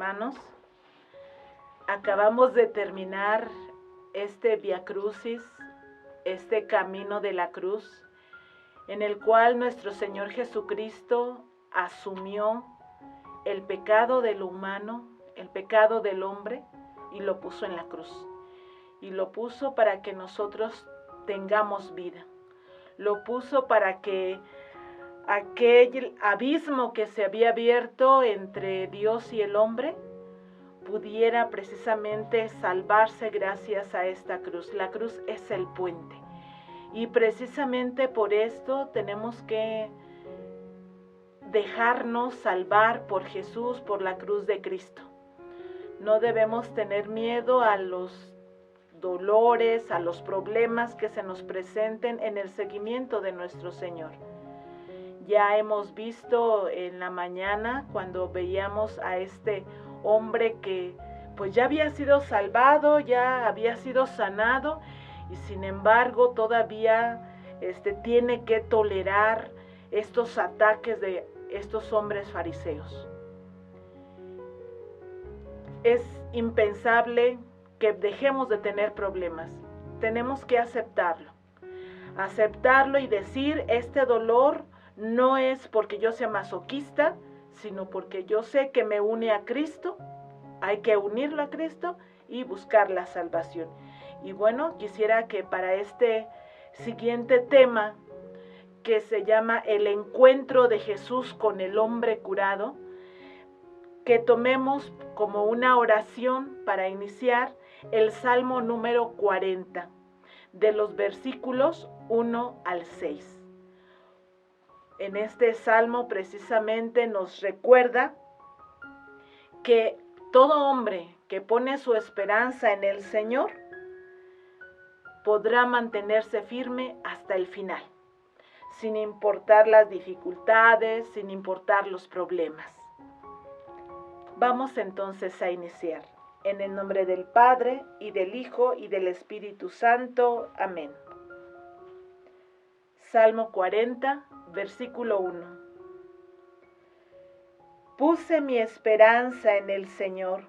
hermanos. Acabamos de terminar este Vía Crucis, este camino de la cruz, en el cual nuestro Señor Jesucristo asumió el pecado de lo humano, el pecado del hombre, y lo puso en la cruz. Y lo puso para que nosotros tengamos vida. Lo puso para que aquel abismo que se había abierto entre Dios y el hombre pudiera precisamente salvarse gracias a esta cruz. La cruz es el puente. Y precisamente por esto tenemos que dejarnos salvar por Jesús, por la cruz de Cristo. No debemos tener miedo a los dolores, a los problemas que se nos presenten en el seguimiento de nuestro Señor. Ya hemos visto en la mañana cuando veíamos a este hombre que pues ya había sido salvado, ya había sido sanado, y sin embargo todavía tiene que tolerar estos ataques de estos hombres fariseos. Es impensable que dejemos de tener problemas. Tenemos que aceptarlo y decir: este dolor no es porque yo sea masoquista, sino porque yo sé que me une a Cristo. Hay que unirlo a Cristo y buscar la salvación. Y bueno, quisiera que para este siguiente tema, que se llama el encuentro de Jesús con el hombre curado, que tomemos como una oración para iniciar el Salmo número 40, de los versículos 1 al 6. En este salmo precisamente nos recuerda que todo hombre que pone su esperanza en el Señor podrá mantenerse firme hasta el final, sin importar las dificultades, sin importar los problemas. Vamos entonces a iniciar. En el nombre del Padre, y del Hijo, y del Espíritu Santo. Amén. Salmo 40, versículo 1. Puse mi esperanza en el Señor,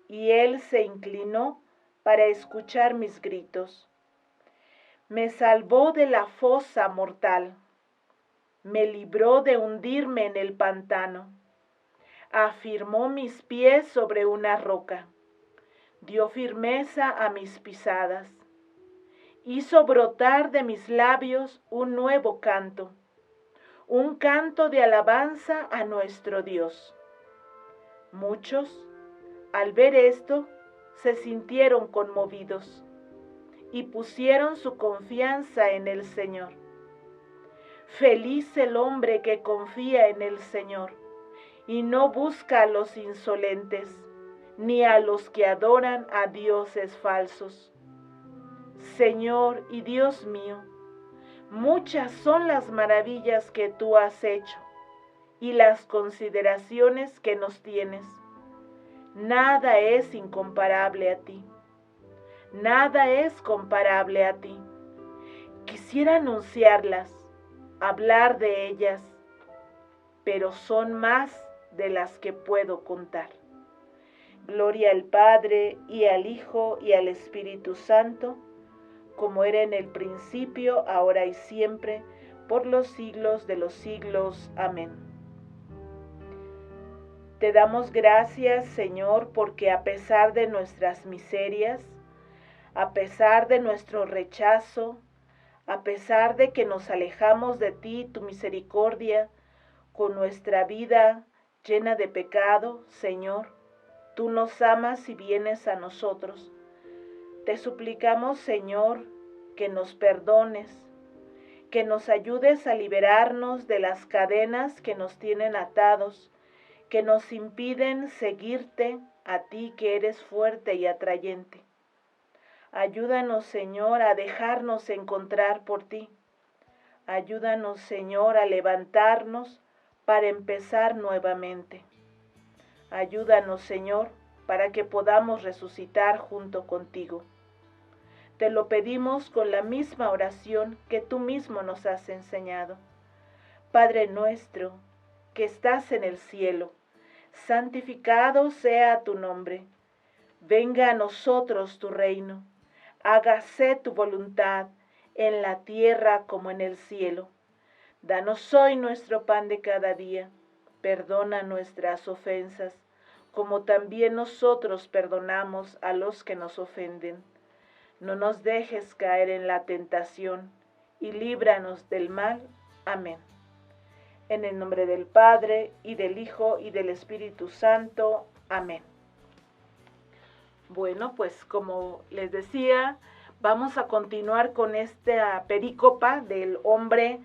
y Él se inclinó para escuchar mis gritos. Me salvó de la fosa mortal, me libró de hundirme en el pantano. Afirmó mis pies sobre una roca, dio firmeza a mis pisadas, hizo brotar de mis labios un nuevo canto, un canto de alabanza a nuestro Dios. Muchos, al ver esto, se sintieron conmovidos y pusieron su confianza en el Señor. Feliz el hombre que confía en el Señor y no busca a los insolentes, ni a los que adoran a dioses falsos. Señor y Dios mío, muchas son las maravillas que tú has hecho y las consideraciones que nos tienes. Nada es incomparable a ti. Nada es comparable a ti. Quisiera anunciarlas, hablar de ellas, pero son más de las que puedo contar. Gloria al Padre, y al Hijo, y al Espíritu Santo, como era en el principio, ahora y siempre, por los siglos de los siglos. Amén. Te damos gracias, Señor, porque a pesar de nuestras miserias, a pesar de nuestro rechazo, a pesar de que nos alejamos de ti, tu misericordia, con nuestra vida llena de pecado, Señor, tú nos amas y vienes a nosotros. Te suplicamos, Señor, que nos perdones, que nos ayudes a liberarnos de las cadenas que nos tienen atados, que nos impiden seguirte a ti, que eres fuerte y atrayente. Ayúdanos, Señor, a dejarnos encontrar por ti. Ayúdanos, Señor, a levantarnos para empezar nuevamente. Ayúdanos, Señor, para que podamos resucitar junto contigo. Te lo pedimos con la misma oración que tú mismo nos has enseñado. Padre nuestro, que estás en el cielo, santificado sea tu nombre. Venga a nosotros tu reino. Hágase tu voluntad en la tierra como en el cielo. Danos hoy nuestro pan de cada día. Perdona nuestras ofensas, como también nosotros perdonamos a los que nos ofenden. No nos dejes caer en la tentación, y líbranos del mal. Amén. En el nombre del Padre, y del Hijo, y del Espíritu Santo. Amén. Bueno, pues como les decía, vamos a continuar con esta perícopa del hombre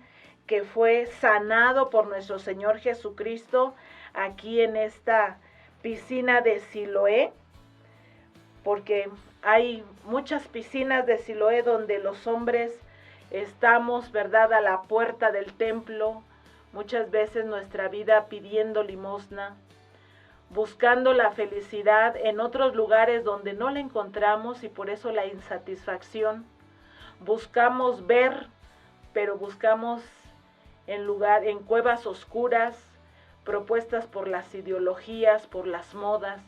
que fue sanado por nuestro Señor Jesucristo aquí en esta piscina de Siloé, porque hay muchas piscinas de Siloé donde los hombres estamos, ¿verdad?, a la puerta del templo, muchas veces nuestra vida pidiendo limosna, buscando la felicidad en otros lugares donde no la encontramos y por eso la insatisfacción. Buscamos ver, pero buscamos en cuevas oscuras, propuestas por las ideologías, por las modas,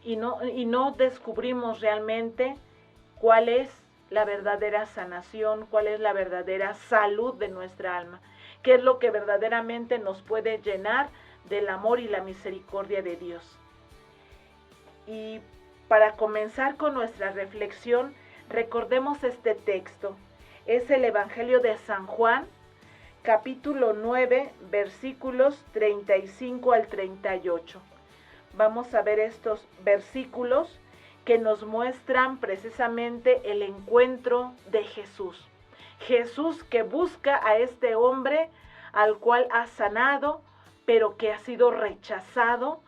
y no descubrimos realmente cuál es la verdadera sanación, cuál es la verdadera salud de nuestra alma, qué es lo que verdaderamente nos puede llenar del amor y la misericordia de Dios. Y para comenzar con nuestra reflexión, recordemos este texto. Es el Evangelio de San Juan, capítulo 9, versículos 35 al 38. Vamos a ver estos versículos que nos muestran precisamente el encuentro de Jesús. Jesús que busca a este hombre al cual ha sanado, pero que ha sido rechazado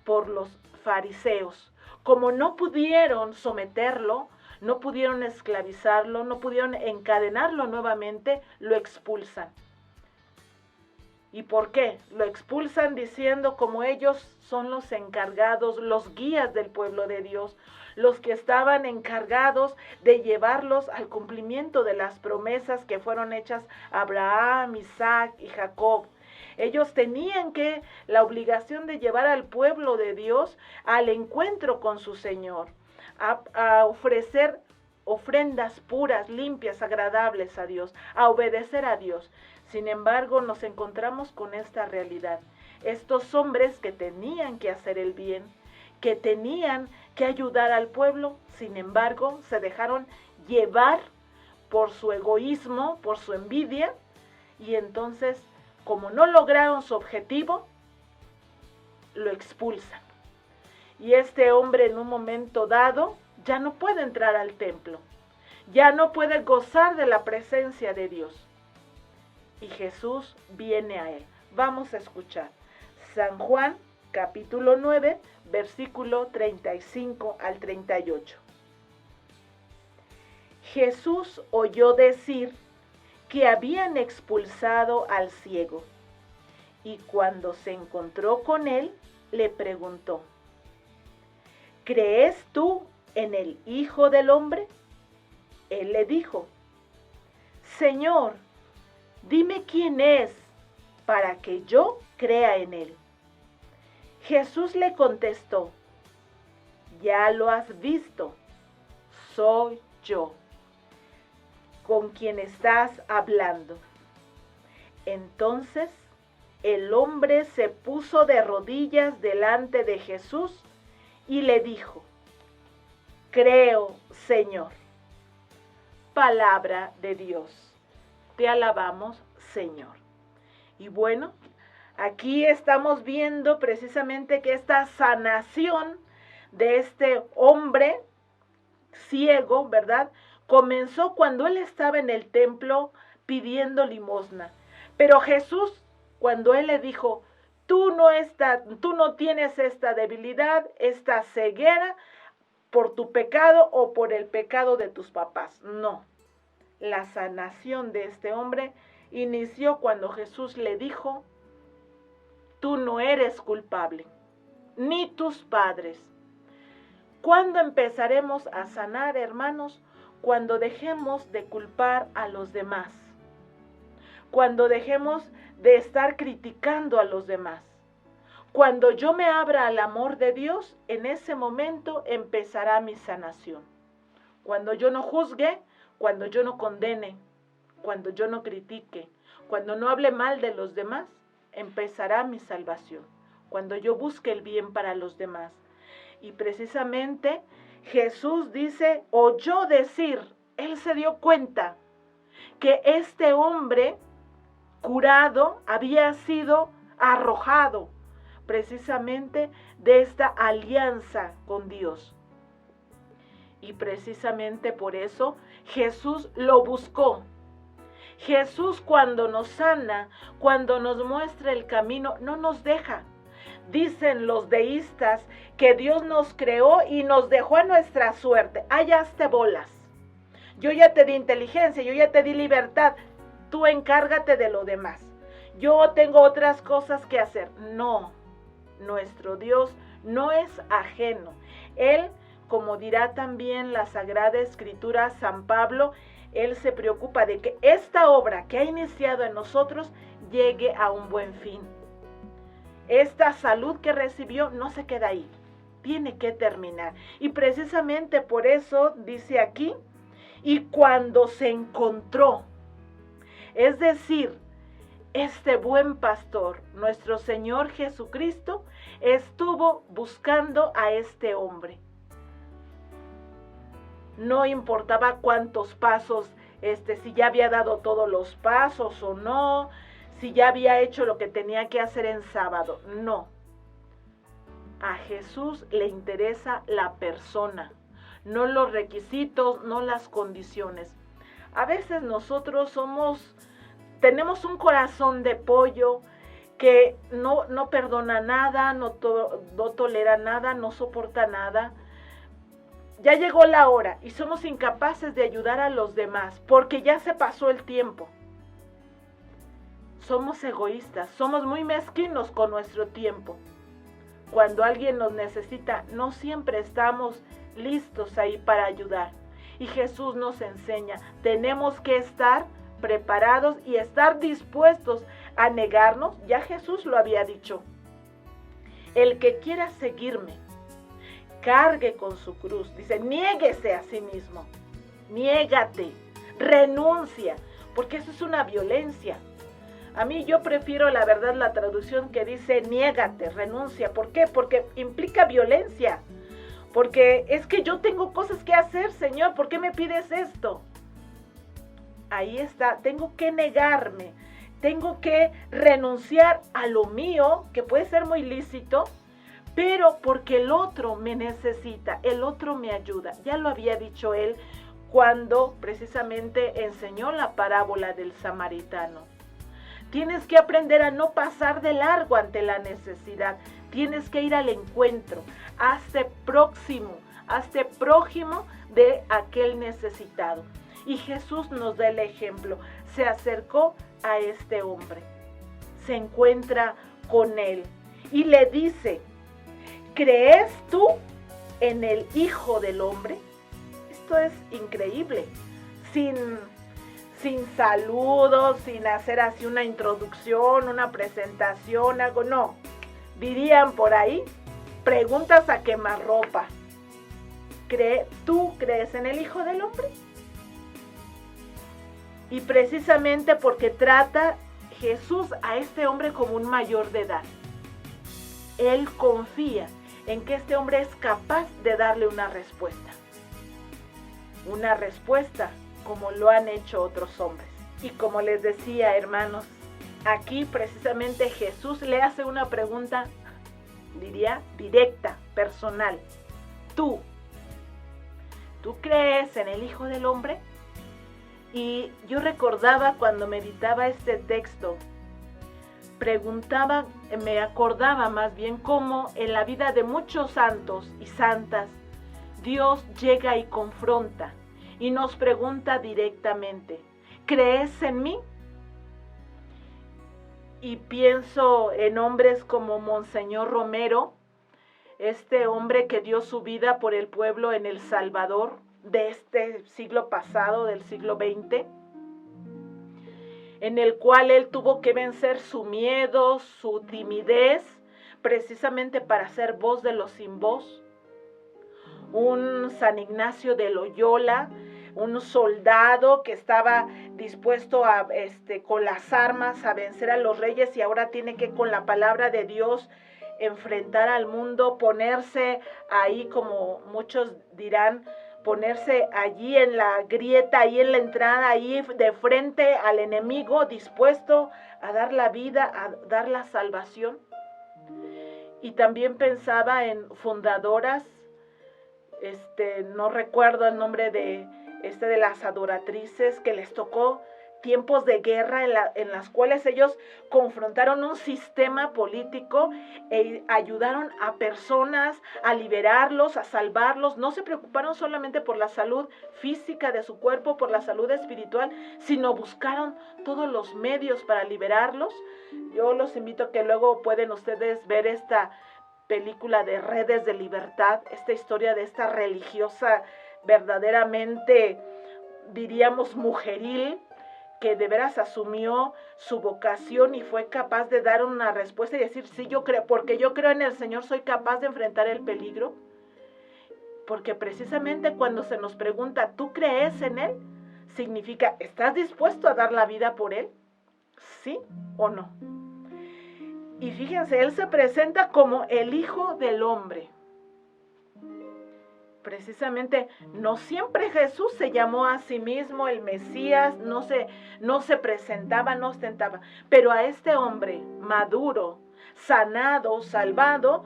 por los fariseos. Como no pudieron someterlo, no pudieron esclavizarlo, no pudieron encadenarlo nuevamente, lo expulsan. ¿Y por qué? Lo expulsan diciendo como ellos son los encargados, los guías del pueblo de Dios, los que estaban encargados de llevarlos al cumplimiento de las promesas que fueron hechas a Abraham, Isaac y Jacob. Ellos tenían la obligación de llevar al pueblo de Dios al encuentro con su Señor, a ofrecer ofrendas puras, limpias, agradables a Dios, a obedecer a Dios. Sin embargo, nos encontramos con esta realidad. Estos hombres que tenían que hacer el bien, que tenían que ayudar al pueblo, sin embargo, se dejaron llevar por su egoísmo, por su envidia, y entonces, como no lograron su objetivo, lo expulsan. Y este hombre en un momento dado ya no puede entrar al templo, ya no puede gozar de la presencia de Dios. Y Jesús viene a él. Vamos a escuchar. San Juan, capítulo 9, versículo 35 al 38. Jesús oyó decir que habían expulsado al ciego, y cuando se encontró con él, le preguntó: ¿crees tú en el Hijo del Hombre? Él le dijo: Señor, dime quién es para que yo crea en él. Jesús le contestó: ya lo has visto, soy yo, con quien estás hablando. Entonces el hombre se puso de rodillas delante de Jesús y le dijo: creo, Señor. Palabra de Dios. Te alabamos, Señor. Y bueno, aquí estamos viendo precisamente que esta sanación de este hombre ciego, ¿verdad?, comenzó cuando él estaba en el templo pidiendo limosna. Pero Jesús, cuando él le dijo: tú no tienes esta debilidad, esta ceguera por tu pecado o por el pecado de tus papás. No. La sanación de este hombre inició cuando Jesús le dijo: tú no eres culpable, ni tus padres. ¿Cuándo empezaremos a sanar, hermanos? Cuando dejemos de culpar a los demás, cuando dejemos de estar criticando a los demás, Cuando yo me abra al amor de Dios, en ese momento empezará mi sanación. Cuando yo no juzgue, cuando yo no condene, cuando yo no critique, cuando no hable mal de los demás, empezará mi salvación. Cuando yo busque el bien para los demás. Y precisamente Jesús dice, oyó decir, él se dio cuenta que este hombre curado había sido arrojado precisamente de esta alianza con Dios. Y precisamente por eso Jesús lo buscó. Jesús cuando nos sana, cuando nos muestra el camino, no nos deja. Dicen los deístas que Dios nos creó y nos dejó a nuestra suerte. Allá hazte bolas. Yo ya te di inteligencia, yo ya te di libertad. Tú encárgate de lo demás. Yo tengo otras cosas que hacer. No, nuestro Dios no es ajeno. Él, como dirá también la Sagrada Escritura, San Pablo, Él se preocupa de que esta obra que ha iniciado en nosotros llegue a un buen fin. Esta salud que recibió no se queda ahí, tiene que terminar. Y precisamente por eso dice aquí, y cuando se encontró, es decir, este buen pastor, nuestro Señor Jesucristo, estuvo buscando a este hombre. No importaba cuántos pasos, si ya había dado todos los pasos o no, si ya había hecho lo que tenía que hacer en sábado. No. A Jesús le interesa la persona, no los requisitos, no las condiciones. A veces nosotros tenemos un corazón de pollo que no perdona nada, no tolera nada, no soporta nada. Ya llegó la hora y somos incapaces de ayudar a los demás porque ya se pasó el tiempo. Somos egoístas, somos muy mezquinos con nuestro tiempo. Cuando alguien nos necesita, no siempre estamos listos ahí para ayudar. Y Jesús nos enseña, tenemos que estar preparados y estar dispuestos a negarnos. Ya Jesús lo había dicho. El que quiera seguirme, cargue con su cruz. Dice, niéguese a sí mismo. Niégate, renuncia, porque eso es una violencia. A mí yo prefiero la verdad la traducción que dice niégate, renuncia. ¿Por qué? Porque implica violencia. Porque es que yo tengo cosas que hacer, Señor, ¿por qué me pides esto? Ahí está, tengo que negarme, tengo que renunciar a lo mío, que puede ser muy lícito, pero porque el otro me necesita, el otro me ayuda. Ya lo había dicho él cuando precisamente enseñó la parábola del samaritano. Tienes que aprender a no pasar de largo ante la necesidad. Tienes que ir al encuentro. Hazte próximo, hazte prójimo de aquel necesitado. Y Jesús nos da el ejemplo. Se acercó a este hombre. Se encuentra con él. Y le dice, ¿crees tú en el Hijo del Hombre? Esto es increíble. Sin saludos, sin hacer así una introducción, una presentación, algo, no. Dirían por ahí, preguntas a quemarropa. ¿Tú crees en el Hijo del Hombre? Y precisamente porque trata Jesús a este hombre como un mayor de edad. Él confía en que este hombre es capaz de darle una respuesta. Una respuesta como lo han hecho otros hombres. Y como les decía, hermanos, aquí precisamente Jesús le hace una pregunta, diría, directa, personal. ¿Tú crees en el Hijo del Hombre? Y yo recordaba cuando meditaba este texto, me acordaba más bien cómo en la vida de muchos santos y santas, Dios llega y confronta y nos pregunta directamente, ¿crees en mí? Y pienso en hombres como Monseñor Romero, este hombre que dio su vida por el pueblo en El Salvador de este siglo pasado, del siglo XX, en el cual él tuvo que vencer su miedo, su timidez, precisamente para ser voz de los sin voz. Un San Ignacio de Loyola, un soldado que estaba dispuesto a, con las armas a vencer a los reyes, y ahora tiene que, con la palabra de Dios, enfrentar al mundo, ponerse ahí, como muchos dirán, ponerse allí en la grieta, ahí en la entrada, ahí de frente al enemigo, dispuesto a dar la vida, a dar la salvación. Y también pensaba en fundadoras, no recuerdo el nombre de las adoratrices, que les tocó tiempos de guerra en las cuales ellos confrontaron un sistema político e ayudaron a personas a liberarlos, a salvarlos. No se preocuparon solamente por la salud física de su cuerpo, por la salud espiritual, sino buscaron todos los medios para liberarlos. Yo los invito a que luego pueden ustedes ver esta película de Redes de Libertad, esta historia de esta religiosa verdaderamente, diríamos, mujeril, que de veras asumió su vocación y fue capaz de dar una respuesta y decir, sí, yo creo, porque yo creo en el Señor, soy capaz de enfrentar el peligro. Porque precisamente cuando se nos pregunta, ¿tú crees en Él? Significa, ¿estás dispuesto a dar la vida por Él? ¿Sí o no? Y fíjense, Él se presenta como el Hijo del Hombre. Precisamente, no siempre Jesús se llamó a sí mismo el Mesías, no se presentaba, no ostentaba, pero a este hombre maduro, sanado, salvado,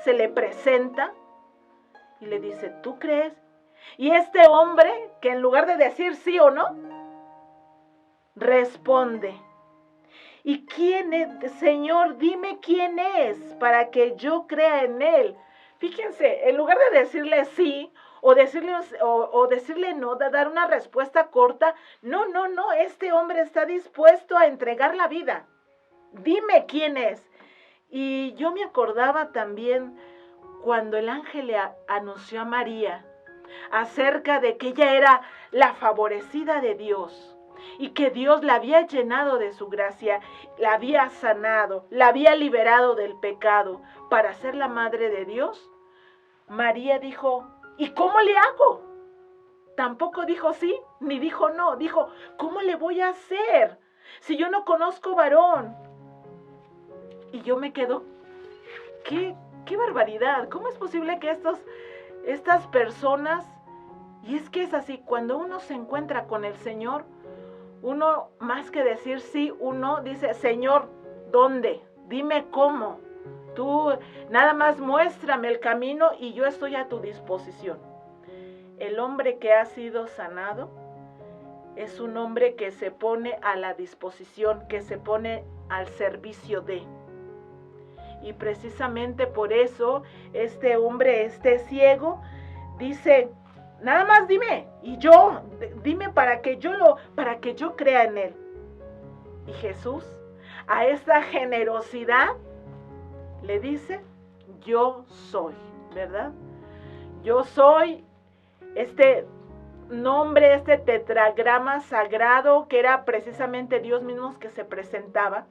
se le presenta y le dice, ¿tú crees? Y este hombre, que en lugar de decir sí o no, responde, ¿y quién es, Señor? Dime quién es para que yo crea en él. Fíjense, en lugar de decirle sí o decirle no, de dar una respuesta corta, no, este hombre está dispuesto a entregar la vida. Dime quién es. Y yo me acordaba también cuando el ángel le anunció a María acerca de que ella era la favorecida de Dios y que Dios la había llenado de su gracia, la había sanado, la había liberado del pecado para ser la madre de Dios. María dijo, ¿y cómo le hago? Tampoco dijo sí, ni dijo no, dijo, ¿cómo le voy a hacer si yo no conozco varón? Y yo me quedo, qué barbaridad, ¿cómo es posible que estas personas, y es que es así, cuando uno se encuentra con el Señor, uno más que decir sí, uno dice, Señor, ¿dónde? Dime cómo. Tú nada más muéstrame el camino y yo estoy a tu disposición. El hombre que ha sido sanado es un hombre que se pone a la disposición, que se pone al servicio de. Y precisamente por eso este hombre, este ciego, dice, nada más dime, y dime para que yo crea en él. Y Jesús, a esta generosidad, le dice, yo soy, ¿verdad? Yo soy este nombre, este tetragrama sagrado que era precisamente Dios mismo que se presentaba.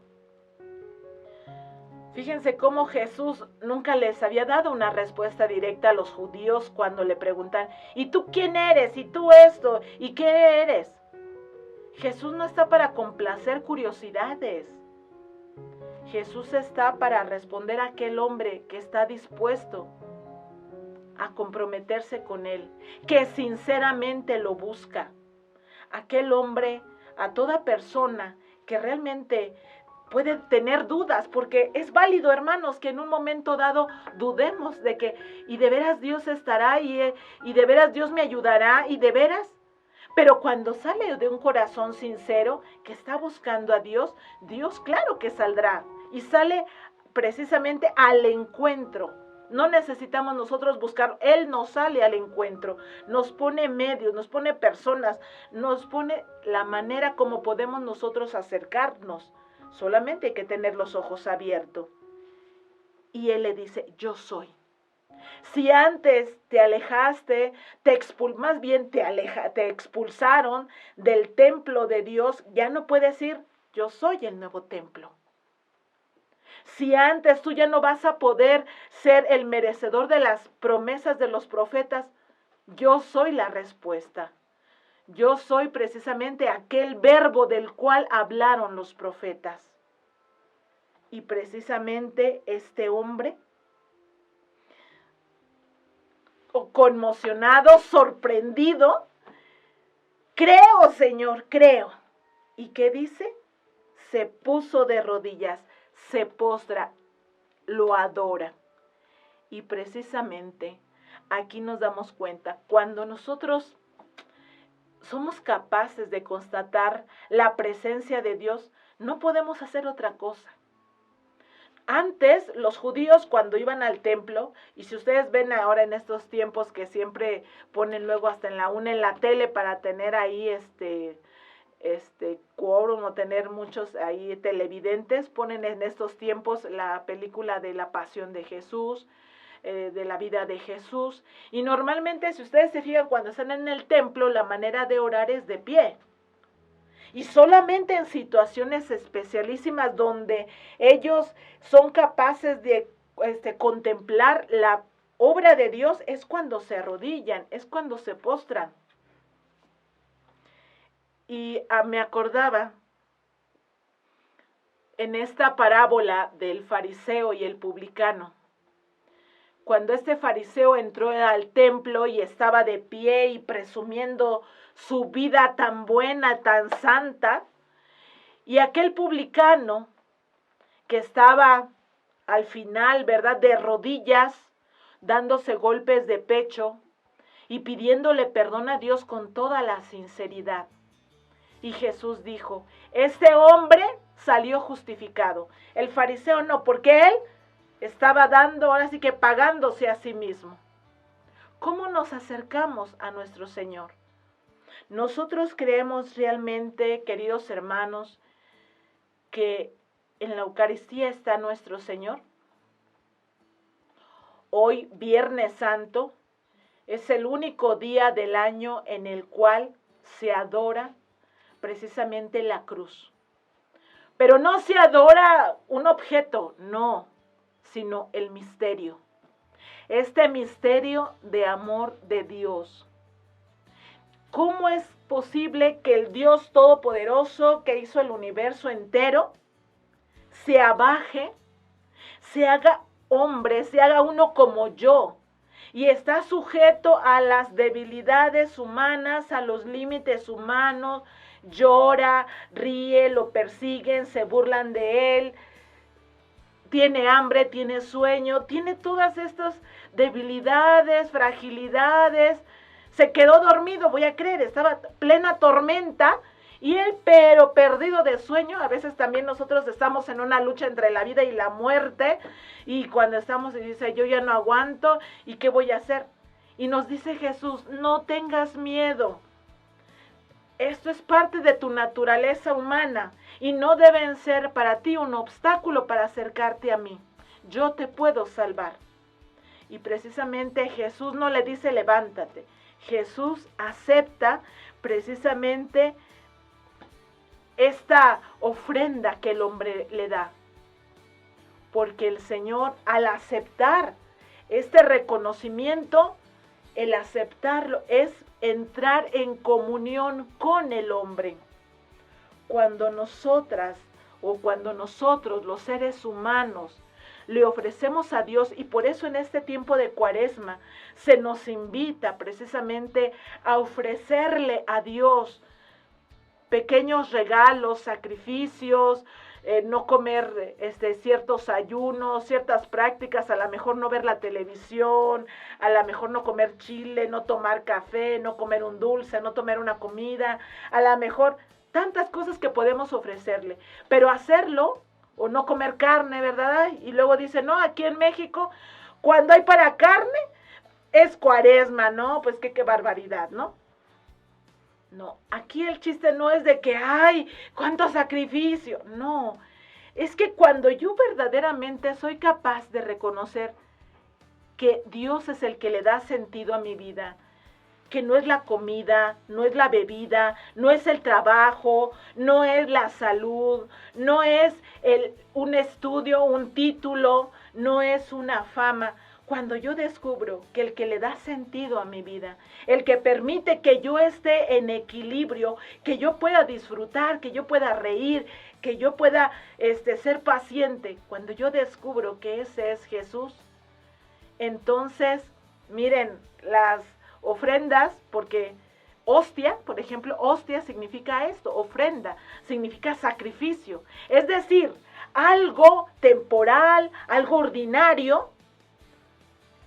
Fíjense cómo Jesús nunca les había dado una respuesta directa a los judíos cuando le preguntan, ¿y tú quién eres? ¿Y tú esto? ¿Y qué eres? Jesús no está para complacer curiosidades. Jesús está para responder a aquel hombre que está dispuesto a comprometerse con él, que sinceramente lo busca. Aquel hombre, a toda persona que realmente puede tener dudas, porque es válido, hermanos, que en un momento dado dudemos de que, y de veras Dios estará, y de veras Dios me ayudará, y de veras. Pero cuando sale de un corazón sincero que está buscando a Dios, Dios claro que saldrá, y sale precisamente al encuentro. No necesitamos nosotros buscar, Él nos sale al encuentro, nos pone medios, nos pone personas, nos pone la manera como podemos nosotros acercarnos. Solamente hay que tener los ojos abiertos. Y Él le dice, yo soy. Si antes te alejaste, te expulsaron del templo de Dios, ya no puedes decir, yo soy el nuevo templo. Si antes tú ya no vas a poder ser el merecedor de las promesas de los profetas, yo soy la respuesta. Yo soy precisamente aquel verbo del cual hablaron los profetas. Y precisamente este hombre, conmocionado, sorprendido, creo, Señor, creo. ¿Y qué dice? Se puso de rodillas, se postra, lo adora. Y precisamente aquí nos damos cuenta, cuando nosotros somos capaces de constatar la presencia de Dios, no podemos hacer otra cosa. Antes, los judíos cuando iban al templo, y si ustedes ven ahora en estos tiempos que siempre ponen luego hasta en la tele para tener ahí quórum o tener muchos ahí televidentes, ponen en estos tiempos la película de la Pasión de Jesús, de la vida de Jesús, y normalmente si ustedes se fijan cuando están en el templo, la manera de orar es de pie. Y solamente en situaciones especialísimas donde ellos son capaces de contemplar la obra de Dios es cuando se arrodillan, es cuando se postran. Y me acordaba en esta parábola del fariseo y el publicano. Cuando este fariseo entró al templo y estaba de pie y presumiendo su vida tan buena, tan santa, y aquel publicano que estaba al final, ¿verdad?, de rodillas, dándose golpes de pecho y pidiéndole perdón a Dios con toda la sinceridad. Y Jesús dijo, este hombre salió justificado, el fariseo no, porque él estaba dando, ahora sí que pagándose a sí mismo. ¿Cómo nos acercamos a nuestro Señor? Nosotros creemos realmente, queridos hermanos, que en la Eucaristía está nuestro Señor. Hoy, Viernes Santo, es el único día del año en el cual se adora precisamente la cruz. Pero no se adora un objeto, no, sino el misterio. Este misterio de amor de Dios. ¿Cómo es posible que el Dios Todopoderoso que hizo el universo entero se abaje, se haga hombre, se haga uno como yo y está sujeto a las debilidades humanas, a los límites humanos, llora, ríe, lo persiguen, se burlan de él, tiene hambre, tiene sueño, tiene todas estas debilidades, fragilidades, se quedó dormido, voy a creer, estaba plena tormenta y él pero perdido de sueño. A veces también nosotros estamos en una lucha entre la vida y la muerte y cuando estamos y dice yo ya no aguanto y qué voy a hacer. Y nos dice Jesús, no tengas miedo. Esto es parte de tu naturaleza humana y no deben ser para ti un obstáculo para acercarte a mí. Yo te puedo salvar. Y precisamente Jesús no le dice levántate. Jesús acepta precisamente esta ofrenda que el hombre le da. Porque el Señor al aceptar este reconocimiento, el aceptarlo es entrar en comunión con el hombre. Cuando nosotras o cuando nosotros los seres humanos le ofrecemos a Dios, y por eso en este tiempo de Cuaresma se nos invita precisamente a ofrecerle a Dios pequeños regalos, sacrificios, no comer ciertos ayunos, ciertas prácticas, a lo mejor no ver la televisión, a lo mejor no comer chile, no tomar café, no comer un dulce, no tomar una comida, a lo mejor tantas cosas que podemos ofrecerle, pero hacerlo o no comer carne, ¿verdad? Y luego dice, no, aquí en México, cuando hay para carne, es Cuaresma, ¿no? Pues qué barbaridad, ¿no? No, aquí el chiste no es de que, ¡ay, cuánto sacrificio! No, es que cuando yo verdaderamente soy capaz de reconocer que Dios es el que le da sentido a mi vida, que no es la comida, no es la bebida, no es el trabajo, no es la salud, no es un estudio, un título, no es una fama. Cuando yo descubro que el que le da sentido a mi vida, el que permite que yo esté en equilibrio, que yo pueda disfrutar, que yo pueda reír, que yo pueda ser paciente, cuando yo descubro que ese es Jesús, entonces, miren, las ofrendas, porque hostia, por ejemplo, hostia significa esto, ofrenda, significa sacrificio. Es decir, algo temporal, algo ordinario,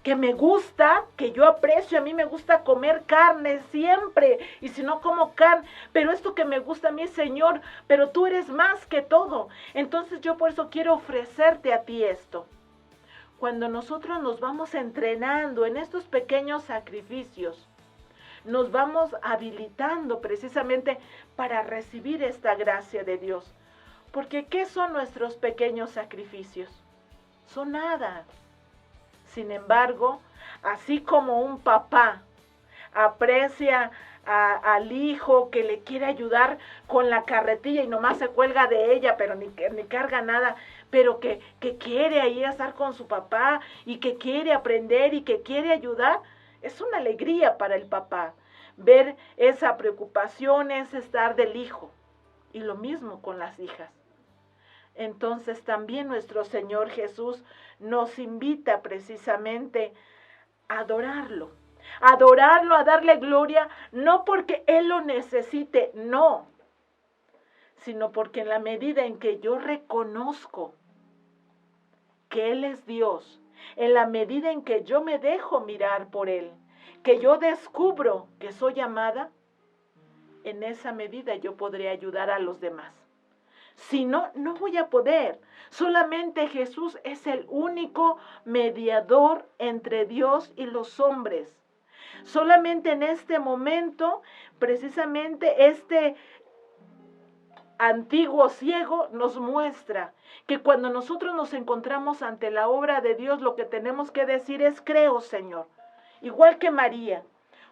que me gusta, que yo aprecio. A mí me gusta comer carne siempre, y si no como carne, pero esto que me gusta a mí, Señor, pero tú eres más que todo. Entonces yo por eso quiero ofrecerte a ti esto. Cuando nosotros nos vamos entrenando en estos pequeños sacrificios, nos vamos habilitando precisamente para recibir esta gracia de Dios. Porque ¿qué son nuestros pequeños sacrificios? Son nada. Sin embargo, así como un papá aprecia al hijo que le quiere ayudar con la carretilla y nomás se cuelga de ella, pero ni carga nada, pero que quiere ahí estar con su papá y que quiere aprender y que quiere ayudar, es una alegría para el papá ver esa preocupación, ese estar del hijo. Y lo mismo con las hijas. Entonces también nuestro Señor Jesús nos invita precisamente a adorarlo, a darle gloria, no porque Él lo necesite, no, sino porque en la medida en que yo reconozco que Él es Dios, en la medida en que yo me dejo mirar por Él, que yo descubro que soy amada, en esa medida yo podré ayudar a los demás. Si no, no voy a poder. Solamente Jesús es el único mediador entre Dios y los hombres. Solamente en este momento, precisamente este antiguo ciego nos muestra que cuando nosotros nos encontramos ante la obra de Dios, lo que tenemos que decir es: creo, Señor. Igual que María,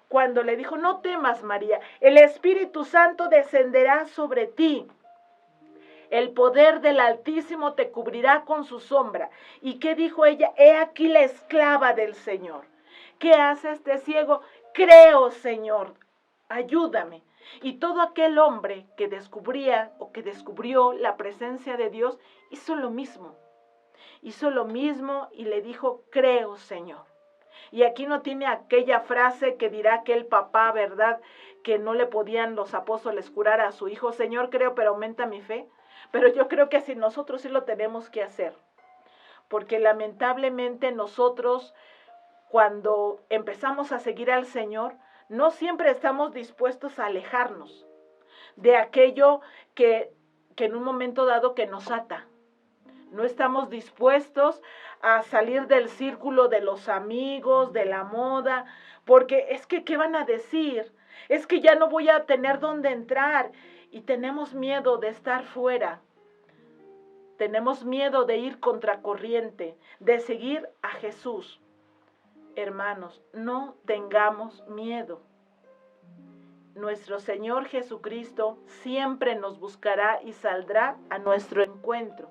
cuando le dijo: no temas, María, el Espíritu Santo descenderá sobre ti. El poder del Altísimo te cubrirá con su sombra. ¿Y qué dijo ella? He aquí la esclava del Señor. ¿Qué hace este ciego? Creo, Señor, ayúdame. Y todo aquel hombre que descubría o que descubrió la presencia de Dios hizo lo mismo. Hizo lo mismo y le dijo: creo, Señor. Y aquí no tiene aquella frase que dirá aquel papá, ¿verdad?, que no le podían los apóstoles curar a su hijo: Señor, creo, pero aumenta mi fe. Pero yo creo que si nosotros sí lo tenemos que hacer, porque lamentablemente nosotros, cuando empezamos a seguir al Señor, no siempre estamos dispuestos a alejarnos de aquello que en un momento dado que nos ata. No estamos dispuestos a salir del círculo de los amigos, de la moda, porque es que ¿qué van a decir? Es que ya no voy a tener dónde entrar. Y tenemos miedo de estar fuera. Tenemos miedo de ir contracorriente, de seguir a Jesús. Hermanos, no tengamos miedo. Nuestro Señor Jesucristo siempre nos buscará y saldrá a nuestro encuentro.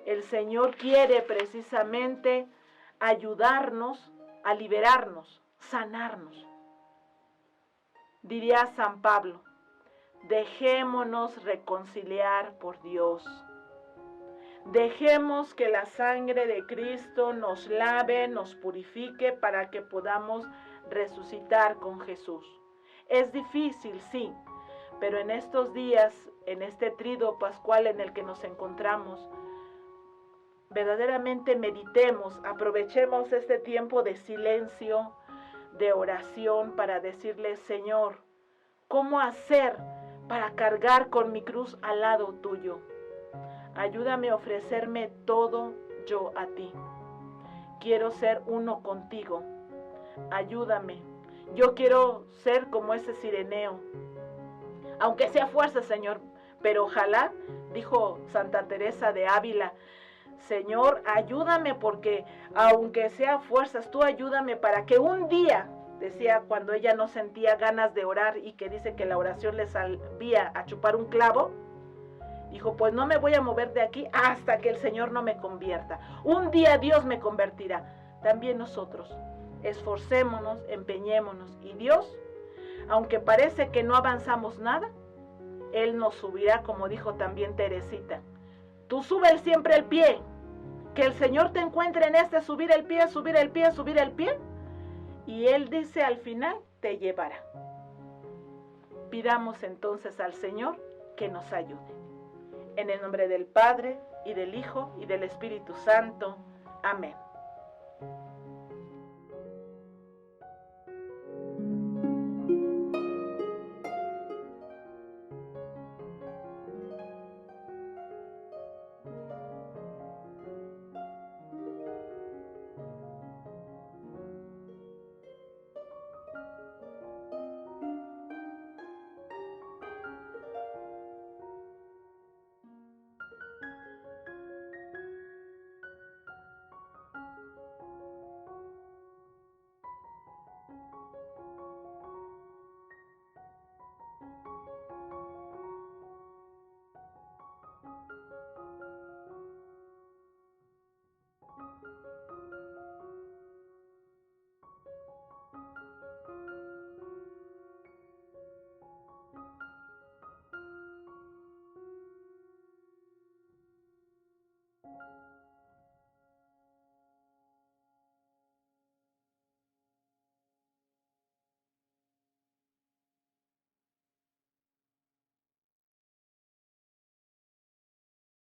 El Señor quiere precisamente ayudarnos a liberarnos, sanarnos. Diría San Pablo: dejémonos reconciliar por Dios. Dejemos que la sangre de Cristo nos lave, nos purifique para que podamos resucitar con Jesús. Es difícil, sí, pero en estos días, en este trido pascual en el que nos encontramos, verdaderamente meditemos, aprovechemos este tiempo de silencio, de oración, para decirle: Señor, ¿cómo hacer para cargar con mi cruz al lado tuyo? Ayúdame a ofrecerme todo yo a ti. Quiero ser uno contigo. Ayúdame. Yo quiero ser como ese cireneo. Aunque sea fuerza, Señor, pero ojalá, dijo Santa Teresa de Ávila, Señor, ayúdame, porque aunque sea fuerzas, tú ayúdame para que un día decía cuando ella no sentía ganas de orar y que dice que la oración le salvía a chupar un clavo, dijo, pues no me voy a mover de aquí hasta que el Señor no me convierta. Un día Dios me convertirá. También nosotros, esforcémonos, empeñémonos, y Dios, aunque parece que no avanzamos nada, Él nos subirá, como dijo también Teresita. Tú sube siempre el pie, que el Señor te encuentre en este subir el pie, subir el pie, subir el pie, y Él dice al final, te llevará. Pidamos entonces al Señor que nos ayude. En el nombre del Padre, y del Hijo, y del Espíritu Santo. Amén.